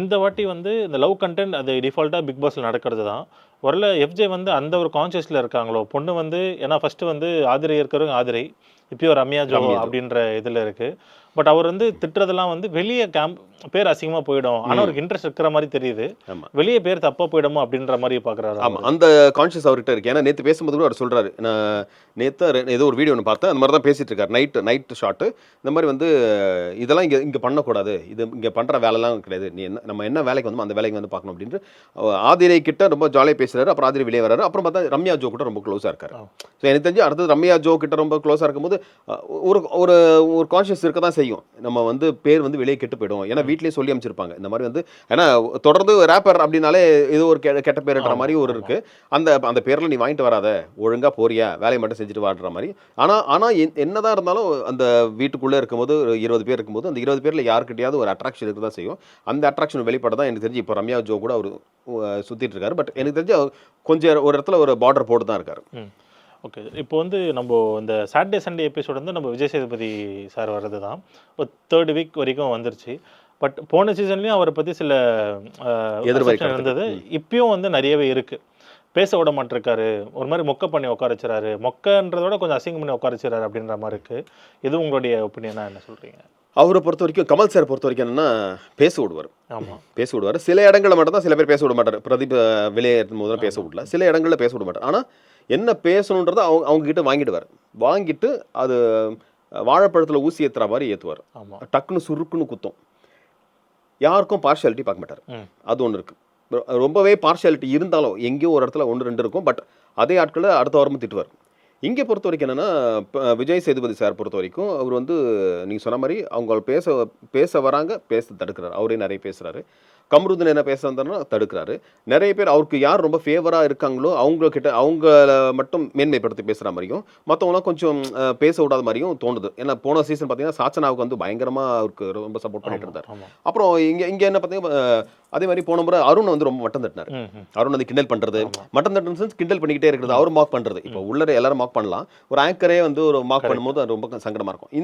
இந்த வாட்டி வந்து இந்த லவ் கண்டென்ட் அது டிஃபால்ட்டாக பிக் பாஸில் நடக்கிறது தான். ஒருவேளை எஃப்ஜே வந்து அந்த ஒரு கான்ஷியஸில் இருக்காங்களோ, பொண்ணு வந்து ஏன்னா ஃபர்ஸ்ட் வந்து ஆதிரை இருக்கிறவங்க ஆதிரை, இப்பயும் ரம்யா ஜோ அப்படின்ற இதில் இருக்கு. பட் அவர் வந்து திட்டுறதெல்லாம் வந்து வெளியே பேர் அசிங்கமாக போயிடும். ஆனால் அவருக்கு இன்ட்ரெஸ்ட் இருக்கிற மாதிரி தெரியுது. வெளியே பேர் தப்பாக போயிடுமோ அப்படின்ற மாதிரி பார்க்குறாரு. ஆமாம், அந்த கான்ஷியஸ் அவர்கிட்ட இருக்கு. ஏன்னா நேற்று பேசும்போது கூட அவர் சொல்கிறாரு, நான் நேற்று ஏதோ ஒரு வீடியோ ஒன்று பார்த்தேன், அந்த மாதிரி தான் பேசிகிட்டு இருக்காரு. நைட்டு ஷாட்டு இந்த மாதிரி வந்து இதெல்லாம் இங்கே பண்ணக்கூடாது, இது இங்கே பண்ணுற வேலைலாம் கிடையாது, நீ நம்ம என்ன வேலைக்கு வந்து அந்த வேலைக்கு வந்து பார்க்கணும் அப்படின்ட்டு ஆதிரை கிட்ட ரொம்ப ஜாலியாக பேசுகிறாரு. அப்புறம் ஆதிரை வெளியே வர்றாரு. அப்புறம் பார்த்தா ரம்யா ஜோ கிட்ட ரொம்ப க்ளோஸாக இருக்காரு. ஸோ எனக்கு தெரிஞ்சு அடுத்தது ரம்யா ஜோ கிட்ட ரொம்ப க்ளோஸாக இருக்கும்போது ஒரு ஒரு ஒரு கான்ஷியஸ் இருக்க தான் செய்யும். நம்ம வந்து பேர் வந்து வெளியே கெட்டு போயிடும். ஏன்னா வீட்லேயே சொல்லி அமைச்சிருப்பாங்க இந்த மாதிரி வந்து, ஏன்னா தொடர்ந்து ரேப்பர் அப்படின்னாலே ஏதோ ஒரு கெட்ட பேருன்ற மாதிரி ஒரு இருக்கு. அந்த பேரில் நீ வாங்கிட்டு வராத, ஒழுங்காக போறியா, வேலையை மட்டும் செஞ்சுட்டு வாடுற மாதிரி. ஆனால் என்னதான் இருந்தாலும் அந்த வீட்டுக்குள்ளே இருக்கும்போது 20 பேர் இருக்கும்போது அந்த 20 பேரில் யாருக்கிட்டையாவது ஒரு அட்ராக்ஷன் இருக்க தான் செய்யும். அந்த அட்ராக்ஷன் வெளிப்பாடு தான் எனக்கு தெரிஞ்சு இப்போ ரம்யா ஜோ கூட அவர் சுற்றிட்டு இருக்காரு. பட் எனக்கு தெரிஞ்சு கொஞ்சம் ஒரு இடத்துல ஒரு பார்டர் போட்டு தான் இருக்காரு. ஓகே, இப்போ வந்து நம்ம இந்த சாட்டர்டே சண்டே எபிசோட் வந்து நம்ம விஜய் சேதுபதி சார் வர்றது தான் ஒரு 3rd வீக் வரைக்கும் வந்துருச்சு. பட் போன சீசன்லேயும் அவரை பற்றி சில எதிர்பார்ப்பு இருந்தது. இப்பயும் வந்து நிறையவே இருக்கு. பேச விட மாட்டிருக்காரு, ஒரு மாதிரி மொக்க பண்ணி உட்கார வச்சுறாரு, மொக்கன்றதோட கொஞ்சம் அசிங்கம் பண்ணி உட்கார வச்சுறாரு அப்படின்ற மாதிரி இருக்கு. இது உங்களுடைய ஒப்பீனியனா என்ன சொல்றீங்க? அவரை பொறுத்த வரைக்கும், கமல் சார் பொறுத்த வரைக்கும் என்னன்னா பேச விடுவார். ஆமாம், பேச விடுவார். சில இடங்களில் மட்டும் தான் சில பேர் பேச விட மாட்டார். பிரதீப் வெளியேற்றும் போது தான் பேச விடல, சில இடங்களில் பேச விட மாட்டார். ஆனால் என்ன பேசணுன்றதை அவங்க கிட்ட வாங்கிடுவார். வாங்கிட்டு அது வாழைப்பழத்தில் ஊசி ஏற்றுற மாதிரி ஏற்றுவார். டக்குன்னு சுருக்குன்னு குத்தும். யாருக்கும் பார்ஷியாலிட்டி பார்க்க மாட்டார். அது ஒன்று இருக்குது. ரொம்பவே பார்ஷியாலிட்டி இருந்தாலும் எங்கேயோ ஒரு இடத்துல 1-2 இருக்கும். பட் அதே ஆட்களில் அடுத்த வாரமும் திட்டுவார். இங்கே பொறுத்த வரைக்கும் என்னென்னா, விஜய் சேதுபதி சார் பொறுத்த வரைக்கும் அவர் வந்து நீங்கள் சொன்ன மாதிரி அவங்க பேச வராங்க, பேச தடுக்கிறார். அவரே நிறைய பேசுகிறாரு. கமருதன் என்ன பேச வந்தாருன்னா தடுக்கிறாரு. நிறைய பேர் அவருக்கு யார் ரொம்ப ஃபேவராக இருக்காங்களோ அவங்கள மட்டும் மேன்மைப்படுத்தி பேசுகிற மாதிரியும், மற்றவங்களாம் கொஞ்சம் பேச விடாத மாதிரியும் தோணுது. ஏன்னா போன சீசன் பார்த்தீங்கன்னா சாச்சனாவுக்கு வந்து பயங்கரமாக அவருக்கு ரொம்ப சப்போர்ட் பண்ணிட்டு இருந்தார். அப்புறம் இங்கே என்ன பார்த்தீங்கன்னா, அதே மாதிரி போன முறை அருண் வந்து ரொம்ப மட்டம் தட்டினார். அருண் வந்து கிண்டல் பண்ணுறது, மட்டம் தட்டுன்னு கிண்டல் பண்ணிக்கிட்டே இருக்கிறது, அவர் மார்க் பண்ணுறது. இப்போ உள்ளே எல்லாரும் மார்க் பண்ணலாம், ஒரு ஆங்கரே வந்து ஒரு மார்க் பண்ணும்போது அது ரொம்ப சங்கடமாக இருக்கும்.